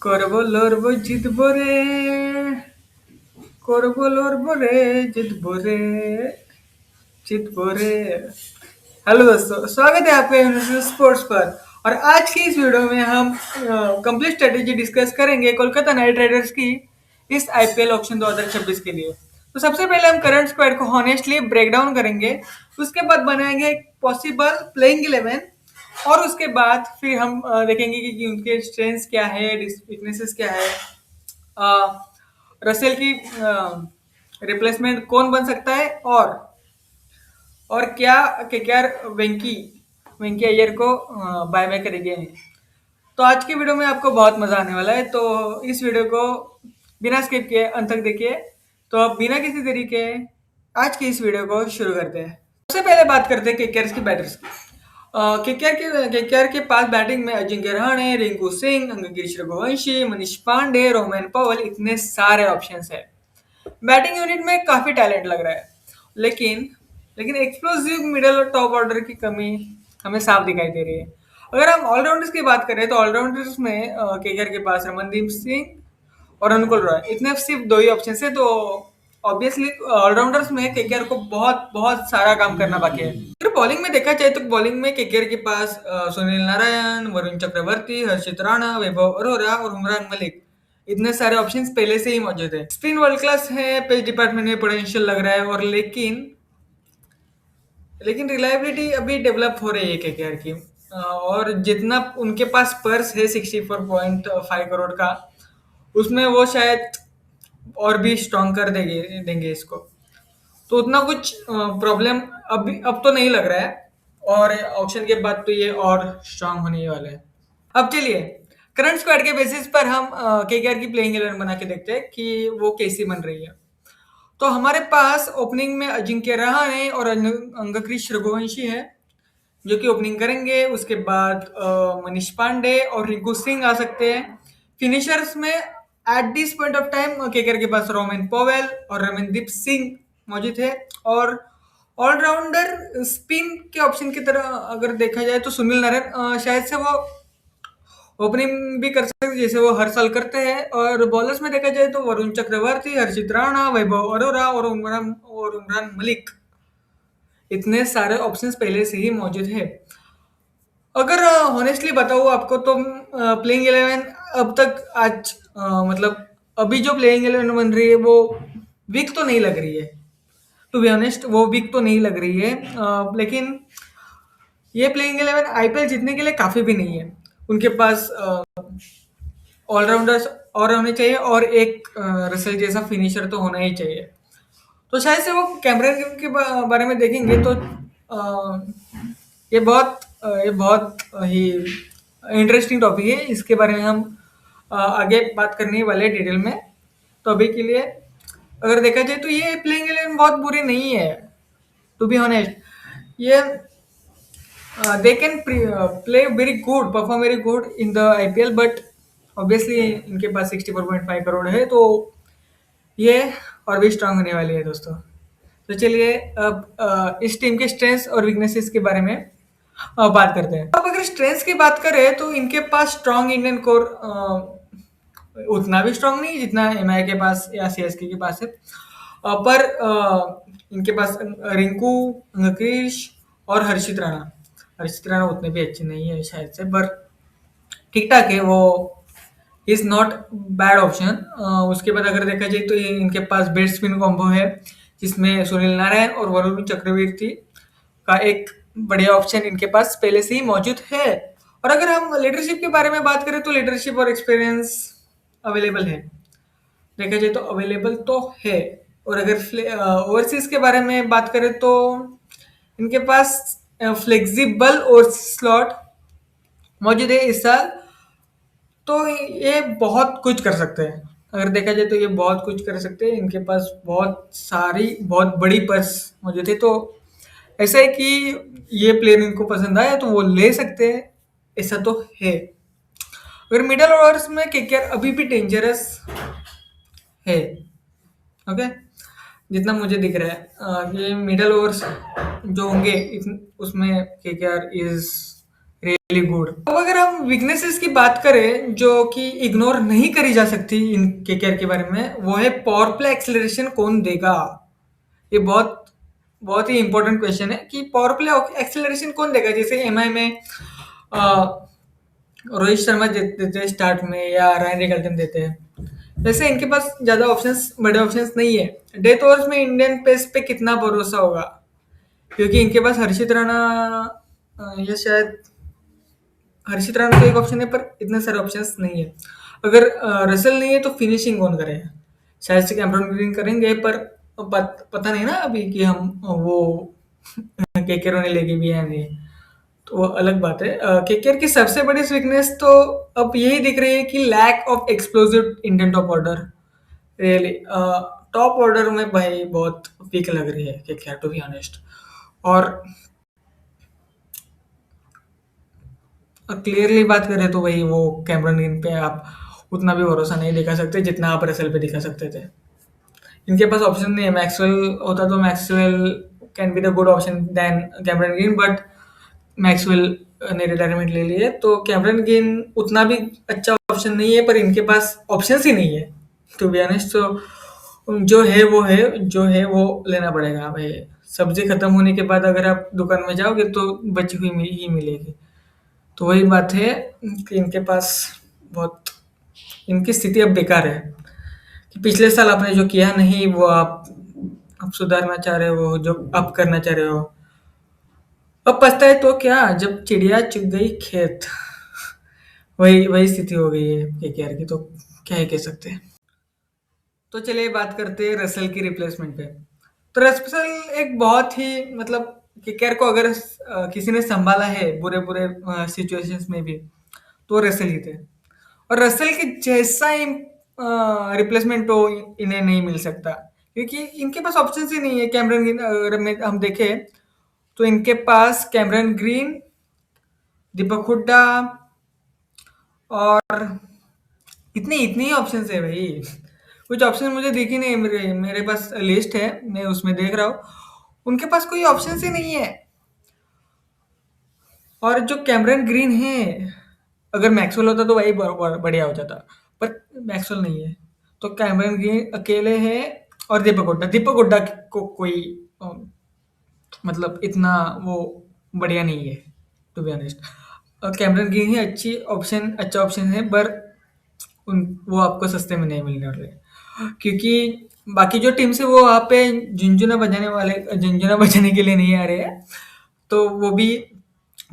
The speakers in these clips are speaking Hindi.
করবো লড়বো জিতবো রে করবो लड़बो रे जितबो रे जितबो रे। हेलो दोस्तों, स्वागत है आपका यूनिवर्सल स्पोर्ट्स पर। और आज की इस वीडियो में हम कंप्लीट स्ट्रेटेजी डिस्कस करेंगे कोलकाता नाइट राइडर्स की इस आईपीएल ऑक्शन 2026 के लिए। तो सबसे पहले हम करंट स्क्वाड को हॉनेस्टली ब्रेक डाउन करेंगे। उसके बाद बनाएंगे एक पॉसिबल प्लेइंग 11 और उसके बाद फिर हम देखेंगे कि उनके स्ट्रेंथ्स क्या है, वीकनेसेस क्या है, रसेल की रिप्लेसमेंट कौन बन सकता है, और क्या केकेआर वेंकी वेंकी अय्यर को बाय बाय करेंगे। तो आज की वीडियो में आपको बहुत मजा आने वाला है, तो इस वीडियो को बिना स्किप किए अंत तक देखिए। तो अब बिना किसी देरी के आज की इस वीडियो को शुरू करते हैं। सबसे पहले बात करते हैं केकेआर की बैटर्स की। केकेआर के पास बैटिंग में अजिंक्य रहाणे, रिंकू सिंह, अंगकीर रघुवंशी, मनीष पांडे, रोहमन पवल, इतने सारे ऑप्शंस है। बैटिंग यूनिट में काफी टैलेंट लग रहा है, लेकिन लेकिन एक्सप्लोसिव मिडल और टॉप ऑर्डर की कमी हमें साफ दिखाई दे रही है। अगर हम ऑलराउंडर्स की बात करें तो ऑलराउंडर्स में केकेआर के पास रमनदीप सिंह और अनुकुल रॉय, इतने सिर्फ दो ही ऑप्शन है। तो ऑब्वियसली ऑलराउंडर्स में केकेआर को बहुत बहुत सारा काम करना बाकी है। अगर बॉलिंग में देखा जाए तो बॉलिंग में केकेआर के पास सुनील नारायण, वरुण चक्रवर्ती, हर्षित राणा, वैभव अरोरा और उमरान मलिक, इतने सारे ऑप्शंस पहले से ही मौजूद है। स्पिन वर्ल्ड क्लास है, पेस डिपार्टमेंट में पोटेंशियल लग रहा है, और लेकिन लेकिन रिलायबिलिटी अभी डेवलप हो रही है केकेआर की। और जितना उनके पास पर्स है 64.5 करोड़ का, उसमें वो शायद और भी स्ट्रॉन्ग कर देंगे देंगे इसको। तो उतना कुछ प्रॉब्लम अब तो नहीं लग रहा है, और ऑक्शन के बाद तो ये और स्ट्रांग होने वाला है। अब चलिए करंट स्क्वाड के बेसिस पर हम केकेआर की प्लेइंग 11 बना के देखते हैं कि वो कैसी बन रही है। तो हमारे पास ओपनिंग में अजिंक्य रहाणे और अंगक्रिश रघुवंशी है जो कि ओपनिंग करेंगे। उसके बाद मनीष पांडे और रिंकू सिंह आ सकते हैं। फिनिशर्स में at this point of time KKR के पास रोमन पोवेल और रमनदीप सिंह मौजूद है। और ऑलराउंडर स्पिन के ऑप्शन की तरह अगर देखा जाए तो सुनील नारायण शायद से वो ओपनिंग भी कर सकते हैं जैसे वो हर साल करते हैं। और बॉलर्स में देखा जाए तो वरुण चक्रवर्ती, हर्षित राणा, वैभव अरोरा और उमरान मलिक, इतने सारे ऑप्शंस पहले से ही मौजूद है। अगर हॉनेस्टली बताऊँ आपको तो प्लेइंग 11 अब तक मतलब अभी जो प्लेइंग 11 बन रही है वो वीक तो नहीं लग रही है। टू बी ऑनेस्ट वो वीक तो नहीं लग रही है, लेकिन ये प्लेइंग 11 आईपीएल जीतने के लिए काफ़ी भी नहीं है। उनके पास ऑलराउंडर्स और होने चाहिए, और एक रसेल जैसा फिनिशर तो होना ही चाहिए। तो शायद से वो कैमरन ग्रीन के बारे में देखेंगे तो ये बहुत ही इंटरेस्टिंग टॉपिक है। इसके बारे में हम आगे बात करने वाले डिटेल में। तो अभी के लिए अगर देखा जाए तो ये प्लेइंग 11 बहुत बुरी नहीं है। टू बी ऑनेस्ट ये they can play very good, perform very good in the IPL, but obviously इनके पास 64.5 करोड़ है, तो ये और भी स्ट्रांग होने वाली है दोस्तों। तो चलिए अब इस टीम के स्ट्रेंथ्स और वीकनेसेस के बारे में बात करते हैं। अब अगर स्ट्रेंथ्स की बात करें तो इनके पास स्ट्रांग इंडियन कोर उतना भी स्ट्रांग नहीं जितना एमआई के पास या सीएसके के पास है। पर इनके पास रिंकू, अंगक्रिश और हर्षित राणा उतने भी अच्छे नहीं है शायद से, पर ठीक ठाक है। वो इज नॉट बैड ऑप्शन। उसके बाद अगर देखा जाए तो इनके पास बेस्ट स्पिन कॉम्बो है जिसमें सुनील नारायण और वरुण चक्रवर्ती का एक बढ़िया ऑप्शन इनके पास पहले से ही मौजूद है। और अगर हम लीडरशिप के बारे में बात करें तो लीडरशिप और एक्सपीरियंस अवेलेबल है, देखा जाए तो अवेलेबल तो है। और अगर ओवरसीज के बारे में बात करें तो इनके पास फ्लेक्सिबल और स्लॉट मौजूद है इस साल। तो ये बहुत कुछ कर सकते हैं। अगर देखा जाए तो ये बहुत कुछ कर सकते हैं। इनके पास बहुत बड़ी पर्स मौजूद है। तो ऐसा है कि ये प्लेयर इनको पसंद आया तो वो ले सकते हैं, ऐसा तो है। अगर मिडल ओवर्स में केकेआर अभी भी डेंजरस है, ओके, जितना मुझे दिख रहा है ये मिडल ओवर्स जो होंगे उसमें केकेआर इज रियली गुड। अब अगर हम वीकनेसेस की बात करें जो कि इग्नोर नहीं करी जा सकती इन केकेआर के बारे में, वो है पावर प्ले एक्सेलरेशन कौन देगा। ये बहुत बहुत ही इंपॉर्टेंट क्वेश्चन है कि पावर प्ले एक्सेलरेशन कौन देगा। जैसे एमआई में अ, रोहित शर्मा देते हैं स्टार्ट में, या रायन रिकल्टन देते हैं। वैसे इनके पास ज्यादा ऑप्शंस, बड़े ऑप्शंस नहीं है। डेथ ओवर्स में इंडियन पेस पे कितना भरोसा होगा, क्योंकि इनके पास हर्षित राणा या शायद हर्षित राणा तो एक ऑप्शन है, पर इतने सारे ऑप्शंस नहीं है। अगर रसल नहीं है तो फिनिशिंग कौन करेगा। शायद से कैमरन ग्रीन करेंगे, पर पता नहीं ना अभी कि हम वो केकेआर होने लेगी भी है नहीं। तो वो अलग बात है। केकेआर की सबसे बड़ी वीकनेस तो अब यही दिख रही है कि lack of explosive Indian top order. Really top order में भाई बहुत वीक लग रही है केकेआर, टू बी ऑनेस्ट। और क्लियरली बात करें तो वही वो कैमरन ग्रीन पे आप उतना भी भरोसा नहीं दिखा सकते जितना आप रसेल पे दिखा सकते थे। इनके पास ऑप्शन नहीं है। मैक्सवेल होता तो Maxwell can be the good option then Cameron Green, but Maxwell ने रिटायरमेंट ले ली है, तो कैमरन ग्रीन उतना भी अच्छा ऑप्शन नहीं है। पर इनके पास ऑप्शंस ही नहीं है, टू बी ऑनेस्ट। तो जो है वो है, जो है वो लेना पड़ेगा भाई। सब्जी खत्म होने के बाद अगर आप दुकान में जाओगे तो बची हुई ही मिलेगी। तो वही बात है कि इनके पास बहुत, इनकी स्थिति अब बेकार है कि पिछले साल आपने जो किया नहीं वो आप सुधारना चाह रहे हो, जो अब करना चाह रहे हो। अब पछताए तो क्या, जब चिड़िया चुग गई खेत। वही वही स्थिति हो गई है केकेआर की, तो क्या ही कह सकते हैं। तो चलिए बात करते हैं रसल की रिप्लेसमेंट पे। तो रसल एक बहुत ही मतलब केकेआर को अगर किसी ने संभाला है बुरे बुरे सिचुएशंस में भी, तो रसल ही थे। और रसल के जैसा ही रिप्लेसमेंट तो इन्हें नहीं मिल सकता, क्योंकि इनके पास ऑप्शन ही नहीं है। कैमरन ग्रीन अगर हम देखें तो इनके पास कैमरन ग्रीन, दीपक हुड्डा और इतने इतने ही ऑप्शन है भाई। कुछ ऑप्शन मुझे दिख ही नहीं। मेरे मेरे पास लिस्ट है, मैं उसमें देख रहा हूँ, उनके पास कोई ऑप्शन ही नहीं है। और जो कैमरन ग्रीन है, अगर मैक्सवेल होता तो भाई बढ़िया हो जाता, पर मैक्सवेल नहीं है। तो कैमरन ग्रीन अकेले है। और दीपक हुड्डा को कोई मतलब इतना वो बढ़िया नहीं है, to be honest. Cameron Green ही अच्छा ऑप्शन है, पर वो आपको सस्ते में नहीं मिलने वाले, क्योंकि बाकी जो टीम से वो वहाँ पे झुंझुना बजाने के लिए नहीं आ रहे हैं। तो वो भी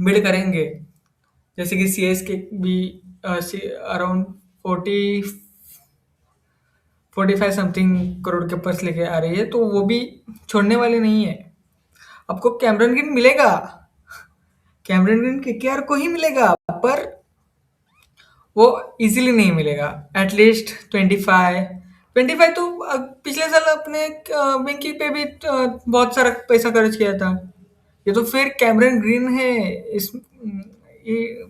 बिड करेंगे, जैसे कि सीएसके भी अराउंड 45 समथिंग करोड़ के ऊपर से लेके आ रही है, तो वो भी छोड़ने वाले नहीं है। आपको कैमरन ग्रीन मिलेगा, कैमरन ग्रीन केकेआर को ही मिलेगा, पर वो इजीली नहीं मिलेगा। एटलीस्ट 25 तो पिछले साल अपने बेंकी पे भी बहुत सारा पैसा खर्च किया था। ये तो फिर कैमरन ग्रीन है। इस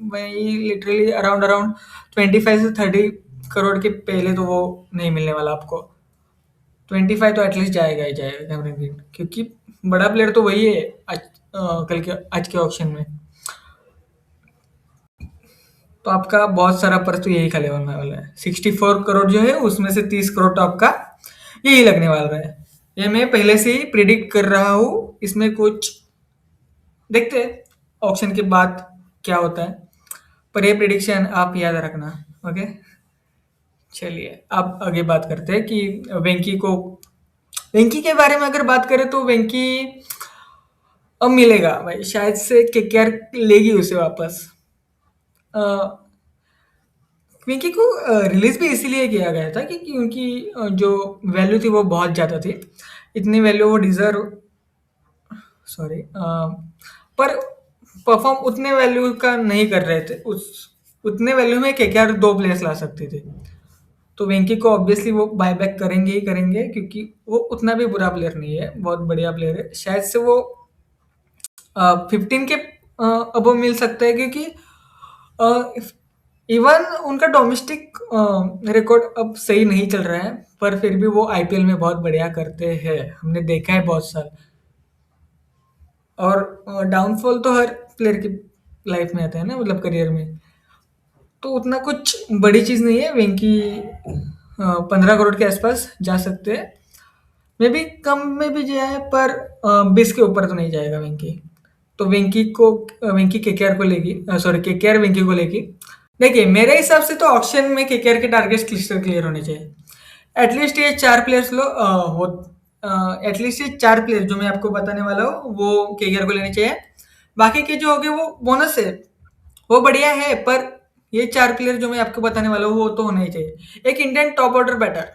वही लिटरली अराउंड अराउंड 25 से 30 करोड़ के पहले तो वो नहीं मिलने वाला आपको। 25 तो एटलीस्ट जाएगा ही जाएगा कैमरन ग्रीन, क्योंकि बड़ा प्लेयर तो वही है कल के आज के ऑक्शन में। तो आपका बहुत सारा पर्स तो यही खाली होने वाला है। 64 करोड़ जो है उसमें से 30 करोड़ तो आपका यही लगने वाला है। ये मैं पहले से ही प्रिडिक्ट कर रहा हूँ। इसमें कुछ देखते हैं ऑक्शन के बाद क्या होता है, पर ये प्रिडिक्शन आप याद रखना। ओके, चलिए अब आगे बात करते हैं कि वेंकी के बारे में अगर बात करें तो वेंकी अब मिलेगा भाई, शायद से केकेआर लेगी उसे वापस। अ, क्विंकी को रिलीज भी इसीलिए किया गया था क्योंकि उनकी जो वैल्यू थी वो बहुत ज़्यादा थी। इतनी वैल्यू वो डिजर्व, सॉरी, पर परफॉर्म उतने वैल्यू का नहीं कर रहे थे। उस उतने वैल्यू में केकेआर 2 प्लेयर्स ला सकती थी। तो वेंकी को ऑब्वियसली वो बायबैक करेंगे ही करेंगे, क्योंकि वो उतना भी बुरा प्लेयर नहीं है, बहुत बढ़िया प्लेयर है। शायद से वो 15 के अबव मिल सकता है, क्योंकि इवन उनका डोमेस्टिक रिकॉर्ड अब सही नहीं चल रहा है, पर फिर भी वो आईपीएल में बहुत बढ़िया करते हैं, हमने देखा है बहुत साल। और डाउनफॉल तो हर प्लेयर की लाइफ में आता है ना, मतलब करियर में। तो उतना कुछ बड़ी चीज़ नहीं है। वेंकी 15 करोड़ के आसपास जा सकते हैं। मे बी कम में भी जाए, पर 20 के ऊपर तो नहीं जाएगा वेंकी। तो वेंकी केकेआर को लेगी, सॉरी केकेआर वेंकी को लेगी। देखिए मेरे हिसाब से तो ऑक्शन में केकेआर के टारगेट्स क्लिस्टर क्लियर होने चाहिए। एटलीस्ट ये 4 प्लेयर्स लो हो एटलीस्ट ये 4 प्लेयर जो मैं आपको बताने वाला हूँ वो केकेआर को लेने चाहिए। बाकी के जो हो गए वो बोनस है, वो बढ़िया है, पर ये 4 प्लेयर जो मैं आपको बताने वाला हूँ वो तो होना ही चाहिए। एक Indian top order batter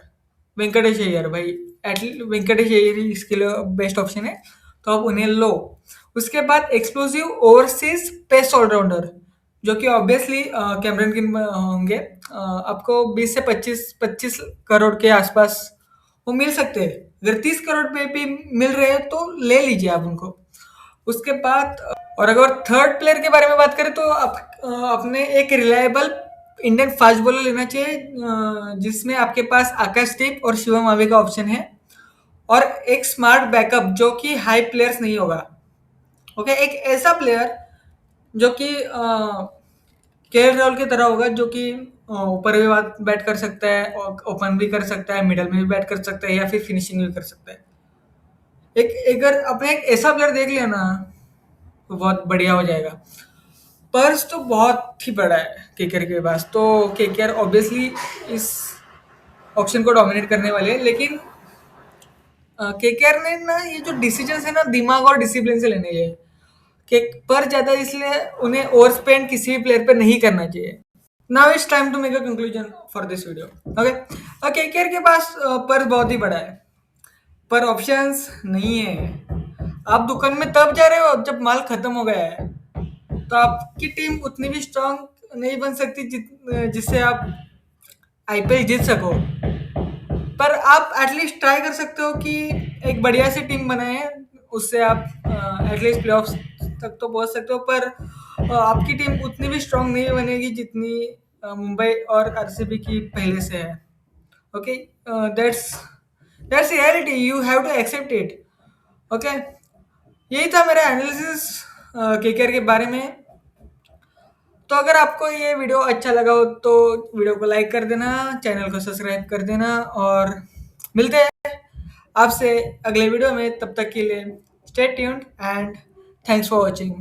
Venkatesh Iyer भाई, एटलीस्ट वेंकटेश अय्यर ही इसके लिए बेस्ट ऑप्शन है, तो आप उन्हें लो। उसके बाद एक्सप्लोसिव ओवरसीज पेस ऑलराउंडर जो कि ऑब्वियसली कैमरन गिन होंगे। आपको 20 से 25 करोड़ के आसपास वो मिल सकते हैं। अगर 30 करोड़ पे भी मिल रहे हैं तो ले लीजिए आप उनको। उसके बाद और अगर थर्ड प्लेयर के बारे में बात करें तो अपने एक रिलायबल इंडियन फास्ट बॉलर लेना चाहिए, जिसमें आपके पास आकाशदीप और शिवम आवे का ऑप्शन है, और एक स्मार्ट बैकअप जो कि हाई प्लेयर्स नहीं होगा। ओके, एक ऐसा प्लेयर जो कि केएल राहुल की तरह होगा, जो कि ऊपर भी बैट कर सकता है, ओपन भी कर सकता है, मिडल में भी बैट कर सकता है, या फिर फिनिशिंग भी कर सकता है। एक अगर अपने एक ऐसा प्लेयर देख लिया ना तो बहुत बढ़िया हो जाएगा। पर्स तो बहुत ही बड़ा है केकेआर के पास, तो केकेआर ऑब्वियसली इस ऑप्शन को डोमिनेट करने वाले हैं। लेकिन केकेआर ने ना ये जो डिसीजन है ना दिमाग और डिसिप्लिन से लेने चाहिए। कि पर ज्यादा इसलिए उन्हें ओवर स्पेंड किसी भी प्लेयर पे नहीं करना चाहिए। Now it's time to make a conclusion for this video. Okay, KKR के पास पर्स बहुत ही बड़ा है, पर ऑप्शंस नहीं है। आप दुकान में तब जा रहे हो जब माल खत्म हो गया है, तो आपकी टीम उतनी भी स्ट्रांग नहीं बन सकती जिससे आप आईपीएल जीत सको। पर आप एटलीस्ट ट्राई कर सकते हो कि एक बढ़िया सी टीम बनाए, उससे आप एटलीस्ट प्लेऑफ्स तक तो पहुंच सकते हो। पर आपकी टीम उतनी भी स्ट्रांग नहीं बनेगी जितनी मुंबई और आरसीबी की पहले से है। Okay, that's that's reality, you have to accept it. Okay, यही था मेरा एनालिसिस केकेआर के बारे में। तो अगर आपको ये वीडियो अच्छा लगा हो तो वीडियो को लाइक कर देना, चैनल को सब्सक्राइब कर देना, और मिलते हैं आपसे अगले वीडियो में। तब तक के लिए stay tuned and thanks for watching.